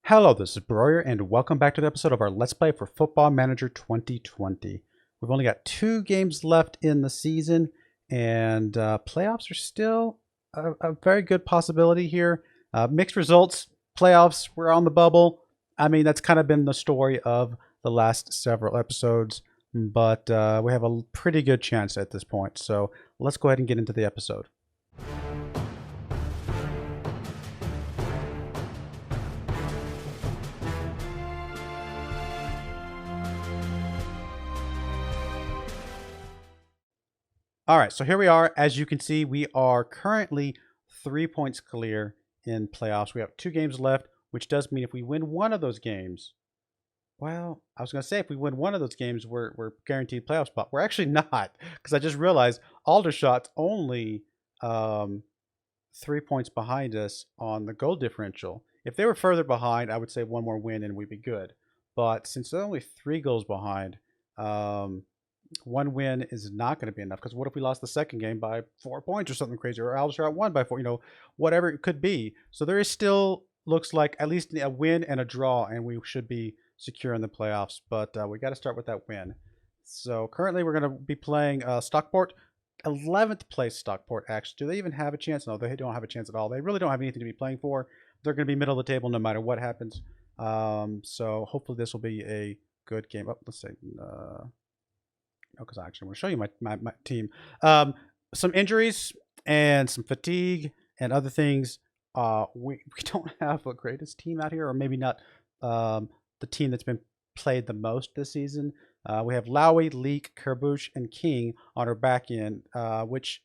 Hello, this is Broyer, and welcome back to the episode of our Let's Play for Football Manager 2020. We've only got 2 games left in the season, and playoffs are still a very good possibility here. Mixed results, playoffs, we're on the bubble. I mean, that's kind of been the story of the last several episodes, but we have a pretty good chance at this point. So let's go ahead and get into the episode. All right, so here we are. As you can see, we are currently 3 points clear in playoffs. We have 2 games left, which does mean if we win one of those games, well, I was going to say if we win one of those games, we're guaranteed playoff spot. We're actually not, because I just realized Aldershot's only 3 points behind us on the goal differential. If they were further behind, I would say one more win and we'd be good. But since they're only 3 goals behind, one win is not going to be enough, because what if we lost the second game by 4 points or something crazy, or Aldershot won by 4, whatever it could be. So there is still, looks like, at least a win and a draw, and we should be secure in the playoffs. But we got to start with that win. So currently we're going to be playing Stockport, 11th place Stockport, actually. Do they even have a chance? No, they don't have a chance at all. They really don't have anything to be playing for. They're going to be middle of the table no matter what happens. So hopefully this will be a good game. Oh, let's say... because I actually want to show you my team. Some injuries and some fatigue and other things. We don't have the greatest team out here, or maybe not the team that's been played the most this season. We have Lowy, Leek, Kerbouche, and King on our back end, which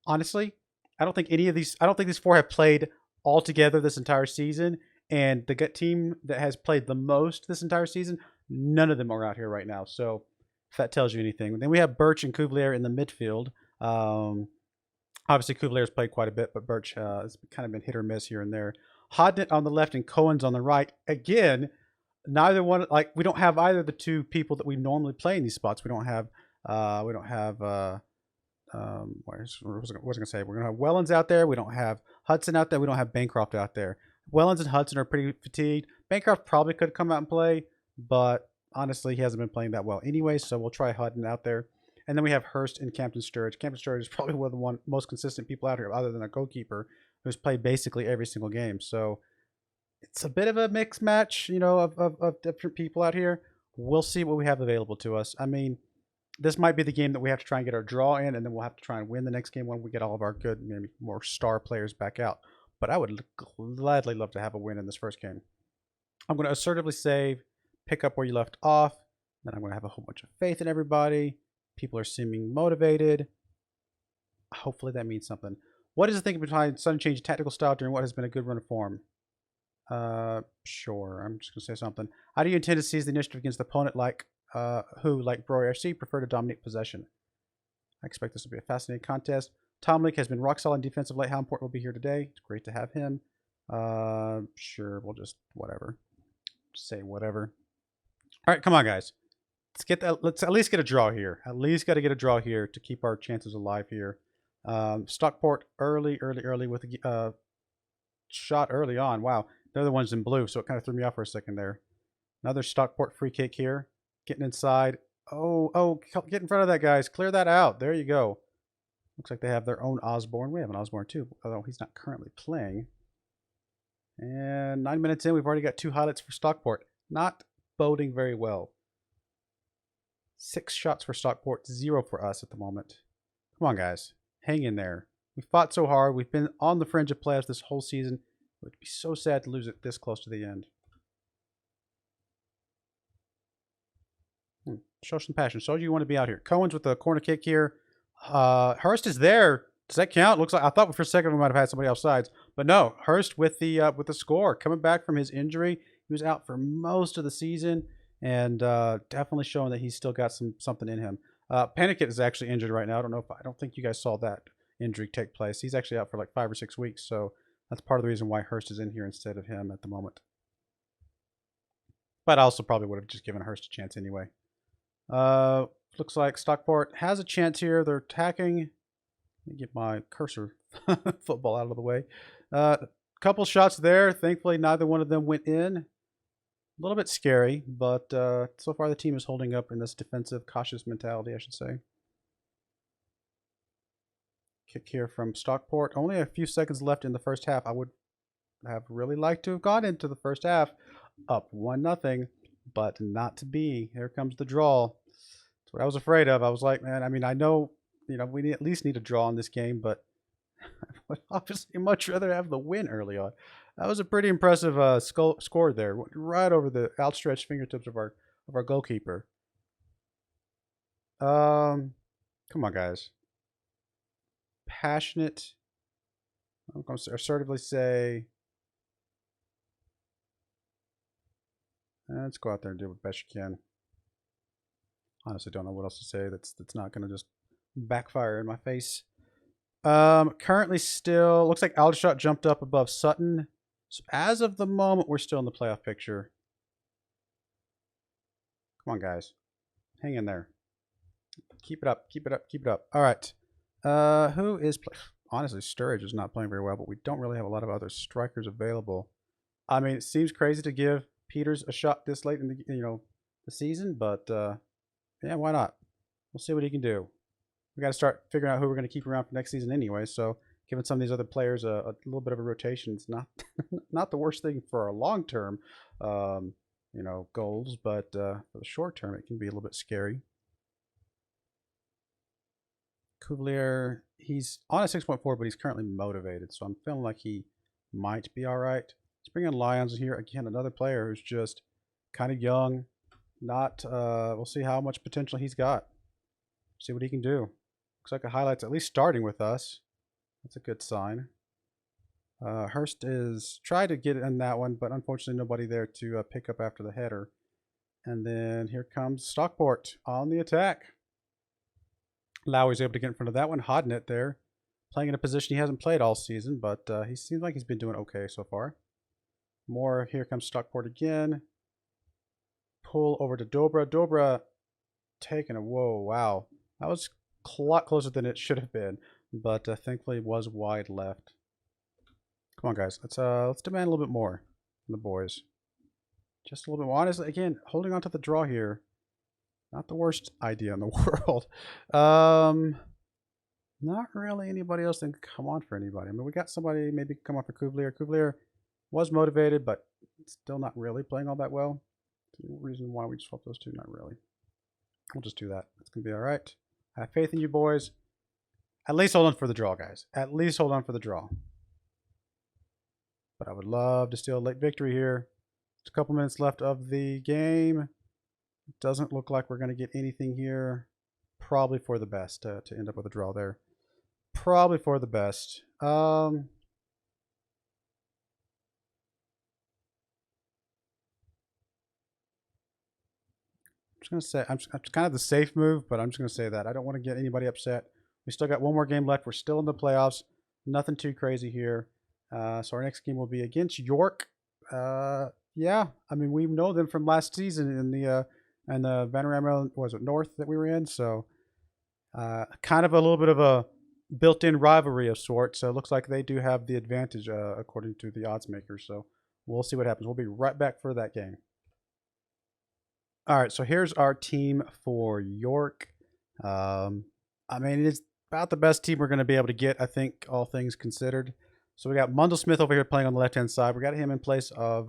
honestly, I don't think these 4 have played all together this entire season. And the team that has played the most this entire season, none of them are out here right now. So if that tells you anything. Then we have Birch and Cuvelier in the midfield. Obviously, Cuvilier's played quite a bit, but Birch has kind of been hit or miss here and there. Hodnett on the left and Cohen's on the right. Again, neither one, like, we don't have either of the 2 people that we normally play in these spots. We don't have, what was I going to say? We're going to have Wellens out there. We don't have Hudson out there. We don't have Bancroft out there. Wellens and Hudson are pretty fatigued. Bancroft probably could come out and play, but honestly, he hasn't been playing that well anyway, so we'll try Hudson out there. And then we have Hurst and Campton Sturridge. Campton Sturridge is probably one of the most consistent people out here, other than a goalkeeper, who's played basically every single game. So it's a bit of a mixed match, of different people out here. We'll see what we have available to us. I mean, this might be the game that we have to try and get our draw in, and then we'll have to try and win the next game when we get all of our good, maybe more star players back out. But I would gladly love to have a win in this first game. I'm going to assertively save, pick up where you left off. Then I'm going to have a whole bunch of faith in everybody. People are seeming motivated. Hopefully that means something. What is the thinking behind sudden change of tactical style during what has been a good run of form? Sure. I'm just going to say something. How do you intend to seize the initiative against the opponent who, like Broyar FC, prefer to dominate possession? I expect this will be a fascinating contest. Tom Leake has been rock solid in defensive late. How important will be here today? It's great to have him. Sure. We'll just whatever. Say whatever. All right, come on, guys. Let's at least get a draw here. At least got to get a draw here to keep our chances alive here. Stockport early with a shot early on. Wow, they're the ones in blue, so it kind of threw me off for a second there. Another Stockport free kick here. Getting inside. Oh, get in front of that, guys. Clear that out. There you go. Looks like they have their own Osborne. We have an Osborne too, although he's not currently playing. And 9 minutes in, we've already got 2 highlights for Stockport. Not boding very well. 6 shots for Stockport, 0 for us at the moment. Come on, guys. Hang in there. We fought so hard. We've been on the fringe of playoffs this whole season. It would be so sad to lose it this close to the end. Show some passion. So you want to be out here. Cohen's with the corner kick here. Hurst is there. Does that count? Looks like, I thought for a second we might have had somebody else sides, but no. Hurst with the score, coming back from his injury. He was out for most of the season, and definitely showing that he's still got something in him. Panikit is actually injured right now. I don't think you guys saw that injury take place. He's actually out for like 5 or 6 weeks, so that's part of the reason why Hurst is in here instead of him at the moment. But I also probably would have just given Hurst a chance anyway. Looks like Stockport has a chance here. They're attacking. Let me get my cursor football out of the way. couple shots there. Thankfully, neither one of them went in. A little bit scary, but so far the team is holding up in this defensive, cautious mentality, I should say. Kick here from Stockport. Only a few seconds left in the first half. I would have really liked to have gone into the first half up 1-0, but not to be. Here comes the draw. That's what I was afraid of. I was like, man, I mean, I know, we at least need a draw in this game, but I would obviously much rather have the win early on. That was a pretty impressive score there, right over the outstretched fingertips of our goalkeeper. Come on, guys. Passionate. I'm going to assertively say, let's go out there and do what best you can. Honestly, don't know what else to say. That's not going to just backfire in my face. Currently still looks like Aldershot jumped up above Sutton. So as of the moment, we're still in the playoff picture. Come on, guys. Hang in there. Keep it up. Keep it up. Keep it up. All right. Who is honestly, Sturridge is not playing very well, but we don't really have a lot of other strikers available. I mean, it seems crazy to give Peters a shot this late in the the season, but yeah, why not? We'll see what he can do. We got to start figuring out who we're going to keep around for next season anyway. So, giving some of these other players a little bit of a rotation is not not the worst thing for our long term, goals, but for the short term, it can be a little bit scary. Cuvelier, he's on a 6.4, but he's currently motivated, so I'm feeling like he might be all right. Let's bring in Lyons here again, another player who's just kind of young. Not, we'll see how much potential he's got. See what he can do. Looks like a highlight's at least starting with us. That's a good sign. Hurst is tried to get in that one, but unfortunately nobody there to pick up after the header. And then here comes Stockport on the attack. Lowry's able to get in front of that one. Hodnett there, playing in a position he hasn't played all season, but he seems like he's been doing okay so far. More, here comes Stockport again. Pull over to Dobra. Dobra taking a, whoa, wow. That was a lot closer than it should have been, but thankfully it was wide left. Come on, guys. Let's demand a little bit more from the boys. Just a little bit more. Honestly, again, holding on to the draw here. Not the worst idea in the world. Not really anybody else that can come on for anybody. I mean, we got somebody maybe come on for Cuvelier. Cuvelier was motivated, but still not really playing all that well. The reason why we swap those two, not really. We'll just do that. It's going to be all right. I have faith in you boys. At least hold on for the draw, guys. At least hold on for the draw. But I would love to steal a late victory here. Just a couple minutes left of the game. Doesn't look like we're going to get anything here. Probably for the best to end up with a draw there. Probably for the best. I'm just going to say, I'm kind of the safe move, but I'm just going to say that. I don't want to get anybody upset. We still got one more game left. We're still in the playoffs. Nothing too crazy here. So our next game will be against York. Yeah, I mean, we know them from last season in the Vanarama, was it North that we were in? So kind of a little bit of a built-in rivalry of sorts. So it looks like they do have the advantage according to the odds makers. So we'll see what happens. We'll be right back for that game. All right, so here's our team for York. I mean, it's about the best team we're going to be able to get, I think, all things considered. So we got Mundell Smith over here playing on the left-hand side. We got him in place of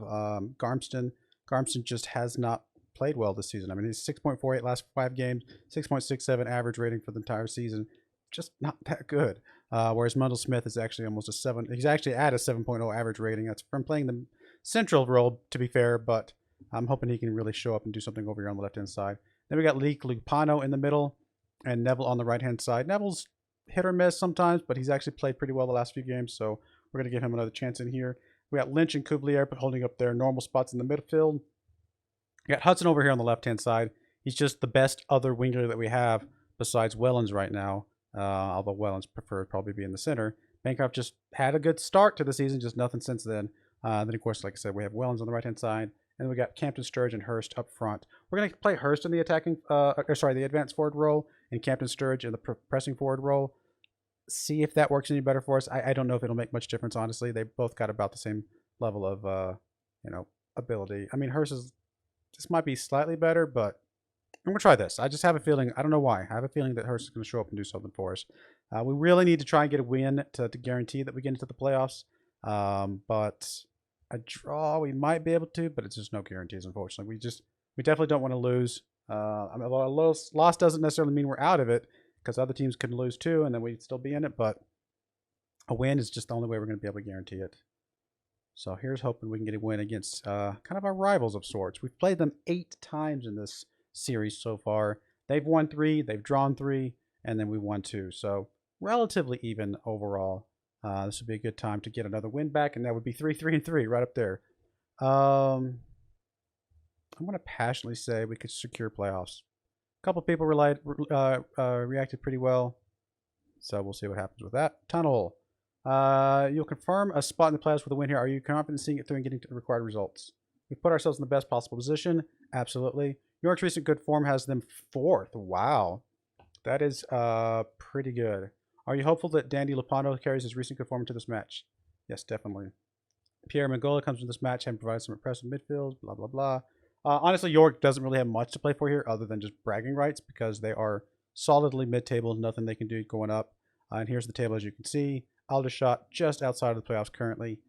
Garmston. Garmston just has not played well this season. I mean, he's 6.48 last 5 games, 6.67 average rating for the entire season. Just not that good. Whereas Mundell Smith is actually almost a 7. He's actually at a 7.0 average rating. That's from playing the central role, to be fair, but I'm hoping he can really show up and do something over here on the left-hand side. Then we got Leek Lupano in the middle and Neville on the right-hand side. Neville's hit or miss sometimes, but he's actually played pretty well the last few games, so we're going to give him another chance in here. We got Lynch and Cuvelier holding up their normal spots in the midfield. We got Hudson over here on the left-hand side. He's just the best other winger that we have besides Wellens right now, although Wellens preferred probably be in the center. Bancroft just had a good start to the season, just nothing since then. Then, of course, like I said, we have Wellens on the right-hand side, and we got Campton, Sturridge, and Hurst up front. We're going to play Hurst in the the advanced forward role, and Campton Sturridge in the pressing forward role. see if that works any better for us. I don't know if it'll make much difference, honestly. They both got about the same level of, ability. I mean, this might be slightly better, but I'm going to try this. I just have a feeling, I don't know why, I have a feeling that Hurst is going to show up and do something for us. We really need to try and get a win to guarantee that we get into the playoffs. But a draw, we might be able to, but it's just no guarantees, unfortunately. We definitely don't want to lose. I mean, a loss doesn't necessarily mean we're out of it, because other teams can lose too, and then we'd still be in it. But a win is just the only way we're going to be able to guarantee it. So here's hoping we can get a win against kind of our rivals of sorts. We've played them 8 times in this series so far. They've won 3, they've drawn 3, and then we won 2. So relatively even overall. This would be a good time to get another win back, and that would be 3-3-3 right up there. I'm going to passionately say we could secure playoffs. A couple people reacted pretty well, so we'll see what happens with that. Tunnel. You'll confirm a spot in the playoffs with a win here. Are you confident in seeing it through and getting to the required results? We've put ourselves in the best possible position. Absolutely. York's recent good form has them 4th. Wow. That is pretty good. Are you hopeful that Dandy Lopano carries his recent good form into this match? Yes, definitely. Pierre Mangola comes into this match having provided some impressive midfields, blah, blah, blah. Honestly, York doesn't really have much to play for here other than just bragging rights, because they are solidly mid-table, nothing they can do going up. And here's the table, as you can see. Aldershot just outside of the playoffs currently.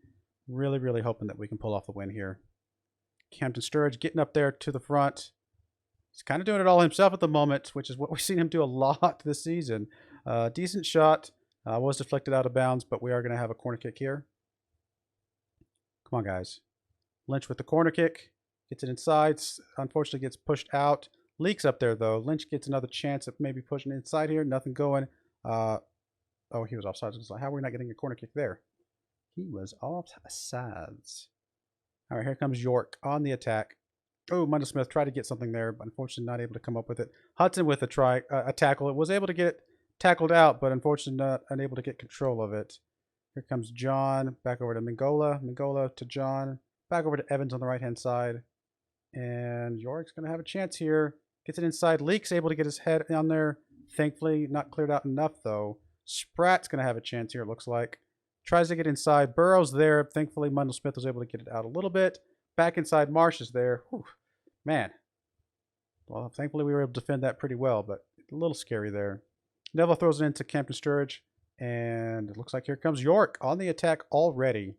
Really, really hoping that we can pull off the win here. Campton Sturridge getting up there to the front. He's kind of doing it all himself at the moment, which is what we've seen him do a lot this season. Decent shot. Was deflected out of bounds, but we are going to have a corner kick here. Come on, guys. Lynch with the corner kick. Gets it inside. Unfortunately, gets pushed out. Leaks up there, though. Lynch gets another chance of maybe pushing inside here. Nothing going. Oh, he was offsides. Like, how are we not getting a corner kick there? He was offsides. All right, here comes York on the attack. Oh, Mundell Smith tried to get something there, but unfortunately not able to come up with it. Hudson with a tackle. It was able to get it tackled out, but unfortunately not unable to get control of it. Here comes John. Back over to Mangola. Mangola to John. Back over to Evans on the right-hand side. And York's going to have a chance here. Gets it inside. Leak's able to get his head on there. Thankfully, not cleared out enough, though. Spratt's going to have a chance here, it looks like. Tries to get inside. Burrow's there. Thankfully, Mundell Smith was able to get it out a little bit. Back inside, Marsh is there. Whew. Man. Well, thankfully, we were able to defend that pretty well, but a little scary there. Neville throws it into Campton Sturridge. And it looks like here comes York on the attack already.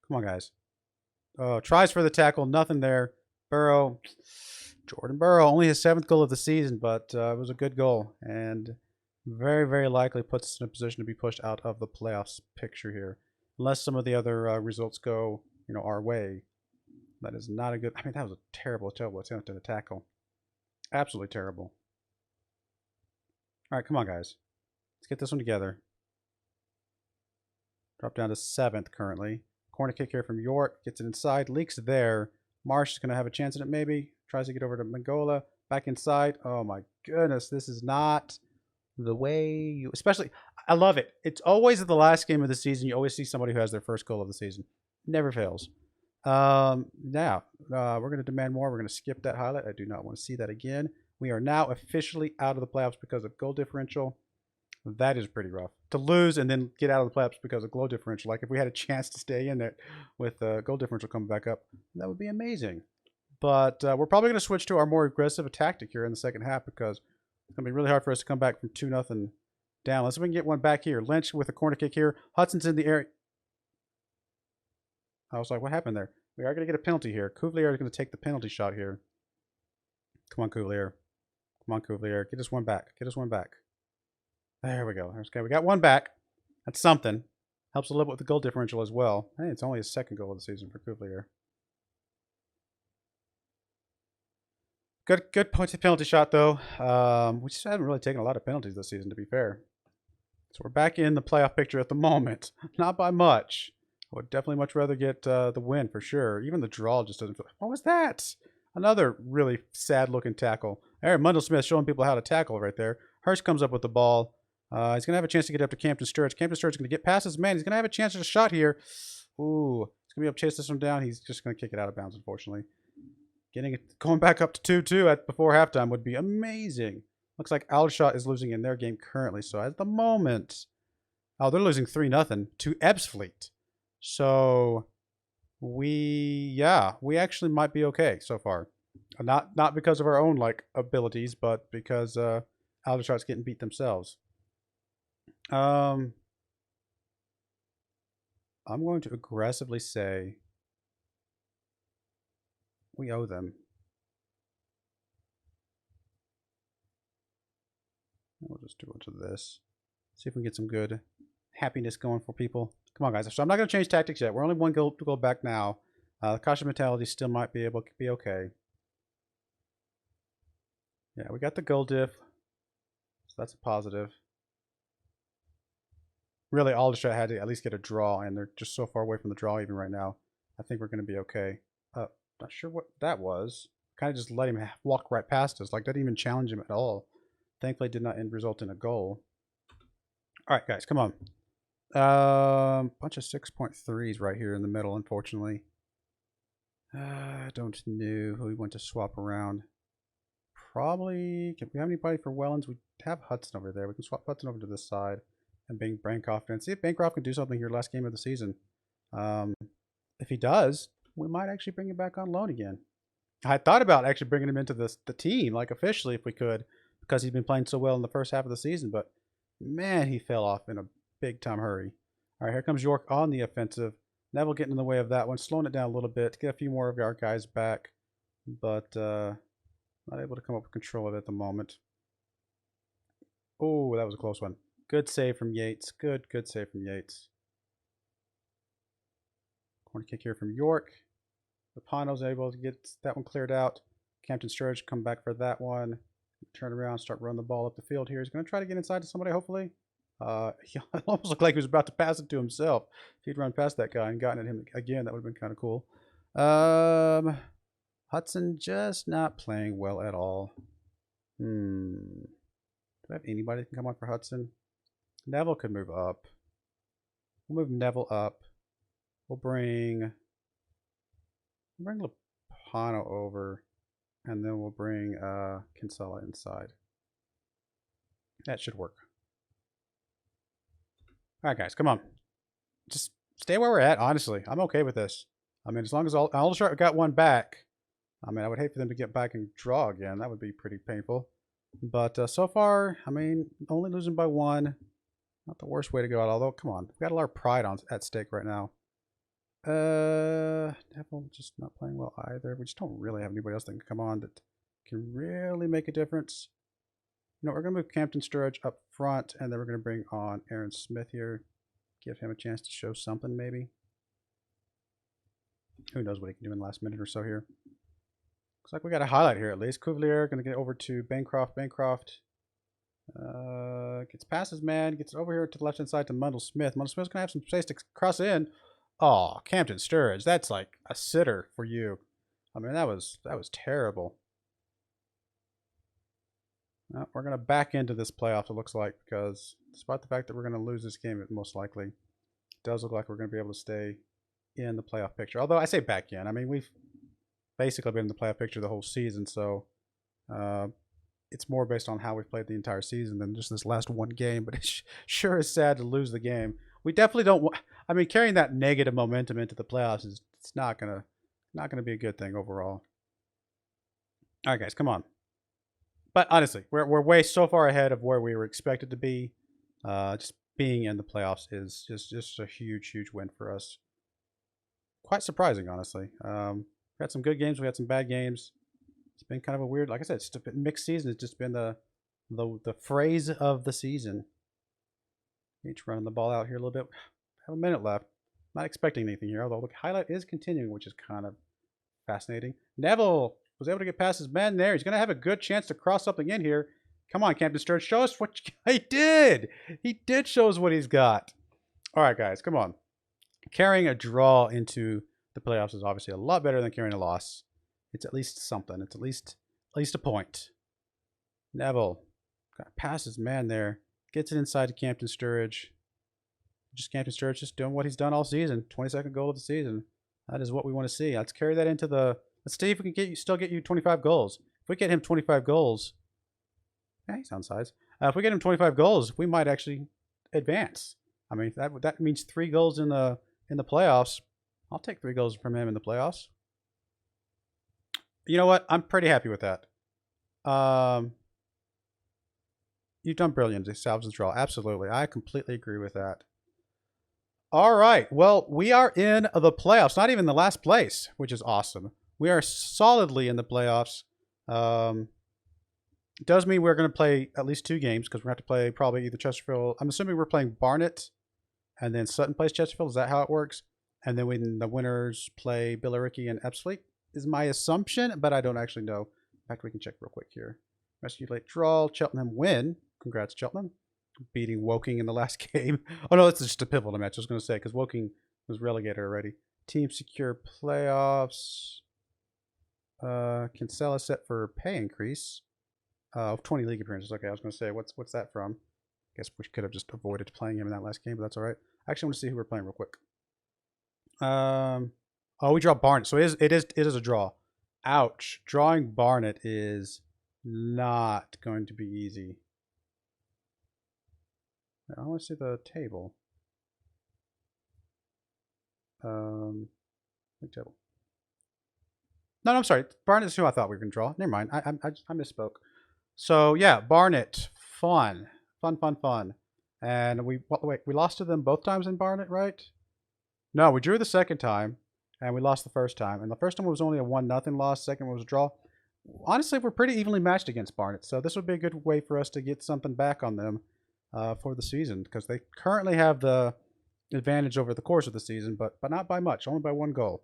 Come on, guys. Oh, tries for the tackle. Nothing there. Burrow. Jordan Burrow. Only his 7th goal of the season, but it was a good goal. And very, very likely puts us in a position to be pushed out of the playoffs picture here. Unless some of the other results go, our way. That is not a good... I mean, that was a terrible attempt at a tackle. Absolutely terrible. All right, come on, guys. Let's get this one together. Drop down to 7th currently. Corner kick here from York. Gets it inside. Leaks there. Marsh is going to have a chance at it maybe. Tries to get over to Mangola. Back inside. Oh, my goodness. This is not the way you... Especially... I love it. It's always at the last game of the season. You always see somebody who has their first goal of the season. Never fails. Now, we're going to demand more. We're going to skip that highlight. I do not want to see that again. We are now officially out of the playoffs because of goal differential. That is pretty rough. To lose and then get out of the playoffs because of goal differential. Like if we had a chance to stay in there with goal differential coming back up, that would be amazing. But we're probably going to switch to our more aggressive tactic here in the second half because it's going to be really hard for us to come back from 2-0 down. Let's see if we can get one back here. Lynch with a corner kick here. Hudson's in the air. I was like, what happened there? We are going to get a penalty here. Couvlier is going to take the penalty shot here. Come on, Couvlier. Come on, Couvlier. Get us one back. Get us one back. There we go. Okay, we got one back. That's something. Helps a little bit with the goal differential as well. Hey, it's only his 2nd goal of the season for Couvlier. Good penalty shot, though. We just haven't really taken a lot of penalties this season, to be fair. So we're back in the playoff picture at the moment. Not by much. I would definitely much rather get the win for sure. Even the draw just doesn't feel... What was that? Another really sad-looking tackle. There, Mundell Smith showing people how to tackle right there. Hurst comes up with the ball. He's going to have a chance to get up to Campton Sturridge. Campton Sturridge is going to get past his man. He's going to have a chance at a shot here. Ooh. He's going to be able to chase this one down. He's just going to kick it out of bounds, unfortunately. Going back up to 2-2 before halftime would be amazing. Looks like Aldershot is losing in their game currently. So at the moment, oh, they're losing 3-0 to Ebbsfleet. So we actually might be okay so far. Not because of our own like abilities, but because Aldershot's getting beat themselves. I'm going to aggressively say we owe them. We'll just do it to this. See if we can get some good happiness going for people. Come on, guys. So I'm not going to change tactics yet. We're only one goal to go back now. The cautious mentality still might be able to be okay. Yeah, we got the goal diff. So that's a positive. Really, Aldershot had to at least get a draw, and they're just so far away from the draw even right now. I think we're going to be okay. Not sure what that was. Kind of just let him walk right past us. Like, didn't even challenge him at all. Thankfully, did not result in a goal. All right, guys, come on. Bunch of 6.3s right here in the middle, unfortunately. I don't know who we want to swap around. Probably, can we have anybody for Wellens? We have Hudson over there. We can swap Hudson over to this side and bring Bancroft in. See if Bancroft can do something here last game of the season. If he does, we might actually bring him back on loan again. I thought about actually bringing him into the team, like officially, if we could, because he's been playing so well in the first half of the season. But man, he fell off in a big time hurry. All right, here comes York on the offensive. Neville getting in the way of that one, slowing it down a little bit to get a few more of our guys back, but not able to come up with control of it at the moment. Oh, that was a close one. Good save from Yates. Good save from Yates. Corner kick here from York. Rapano's able to get that one cleared out. Campton Sturridge come back for that one. Turn around, start running the ball up the field here. He's going to try to get inside to somebody, hopefully. He almost looked like he was about to pass it to himself. If he'd run past that guy and gotten at him again, that would have been kind of cool. Hudson just not playing well at all. Do I have anybody that can come on for Hudson? Neville could move up. We'll move Neville up. We'll bring Lopano over, and then we'll bring Kinsella inside. That should work. All right, guys, come on. Just stay where we're at, honestly. I'm okay with this. I mean, as long as Aldershot got one back, I mean, I would hate for them to get back and draw again. That would be pretty painful. But so far, I mean, only losing by one. Not the worst way to go out, although, come on. We've got a lot of pride at stake right now. Neville just not playing well either. We just don't really have anybody else that can come on that can really make a difference. You know, we're going to move Campton Sturridge up front, and then we're going to bring on Aaron Smith here. Give him a chance to show something, maybe. Who knows what he can do in the last minute or so here. Looks like we got a highlight here at least. Cuvelier going to get over to Bancroft. Bancroft gets past his man, gets over here to the left-hand side to Mundle Smith. Mundle Smith's going to have some space to cross in. Oh, Campton Sturridge, that's like a sitter for you. I mean, that was terrible. We're going to back into this playoff, it looks like, because despite the fact that we're going to lose this game, it most likely does look like we're going to be able to stay in the playoff picture. Although I say back in. I mean, we've basically been in the playoff picture the whole season, so it's more based on how we've played the entire season than just this last one game. But it sure is sad to lose the game. We definitely don't want. I mean, carrying that negative momentum into the playoffs is not gonna be a good thing overall. All right, guys, come on. But honestly, we're way so far ahead of where we were expected to be. Just being in the playoffs is just a huge win for us. Quite surprising, honestly. We had some good games. We had some bad games. It's been kind of a weird, like I said, it's just a mixed season. It's just been the phrase of the season. Each running the ball out here a little bit. Have a minute left. Not expecting anything here, although the highlight is continuing, which is kind of fascinating. Neville was able to get past his man there. He's going to have a good chance to cross something in here. Come on, Campton Sturridge. Show us what he did. He did show us what he's got. All right, guys, come on. Carrying a draw into the playoffs is obviously a lot better than carrying a loss. It's at least something. It's at least a point. Neville got past his man there. Gets it inside to Campton Sturridge. Just Campton Sturridge just doing what he's done all season. 22nd goal of the season. That is what we want to see. Let's carry that into the... Let's see if we can still get you 25 goals. If we get him 25 goals, Yeah, he's on sides. If we get him 25 goals, we might actually advance. I mean, that means 3 goals in the playoffs. I'll take 3 goals from him in the playoffs. You know what? I'm pretty happy with that. You've done brilliant. Salvage the draw. Absolutely. I completely agree with that. All right. Well, we are in the playoffs. Not even the last place, which is awesome. We are solidly in the playoffs. It does mean we're going to play at least 2 games because we're going to have to play probably either Chesterfield. I'm assuming we're playing Barnet and then Sutton plays Chesterfield. Is that how it works? And then when the winners play Billericay and Ebbsfleet is my assumption, but I don't actually know. In fact, we can check real quick here. Rescue late draw. Cheltenham win. Congrats, Cheltenham. Beating Woking in the last game. Oh, no, that's just a pivotal match. I was going to say, because Woking was relegated already. Team secure playoffs. Kinsella set for pay increase of 20 league appearances. Okay, I was going to say, what's that from? I guess we could have just avoided playing him in that last game, but that's all right. I actually want to see who we're playing real quick. Oh, we draw Barnet, so it is a draw. Ouch. Drawing Barnet is not going to be easy. I want to see the table. Table. No, I'm sorry. Barnet is who I thought we were going to draw. Never mind. I misspoke. So yeah, Barnet, fun. And we lost to them both times in Barnet, right? No, we drew the second time, and we lost the first time. And the first time was only a 1-0 loss. Second one was a draw. Honestly, we're pretty evenly matched against Barnet, so this would be a good way for us to get something back on them for the season, because they currently have the advantage over the course of the season, but not by much, only by 1 goal.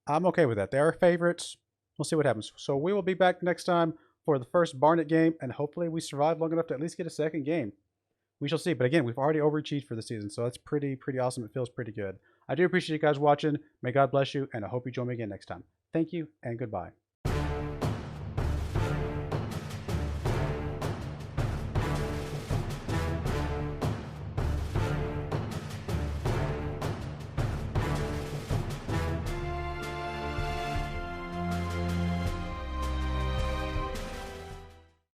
I'm okay with that. They are favorites. We'll see what happens. So we will be back next time for the first Barnet game, and hopefully we survive long enough to at least get a second game. We shall see. But again, we've already overachieved for the season, so that's pretty awesome. It feels pretty good. I do appreciate you guys watching. May God bless you, and I hope you join me again next time. Thank you, and goodbye.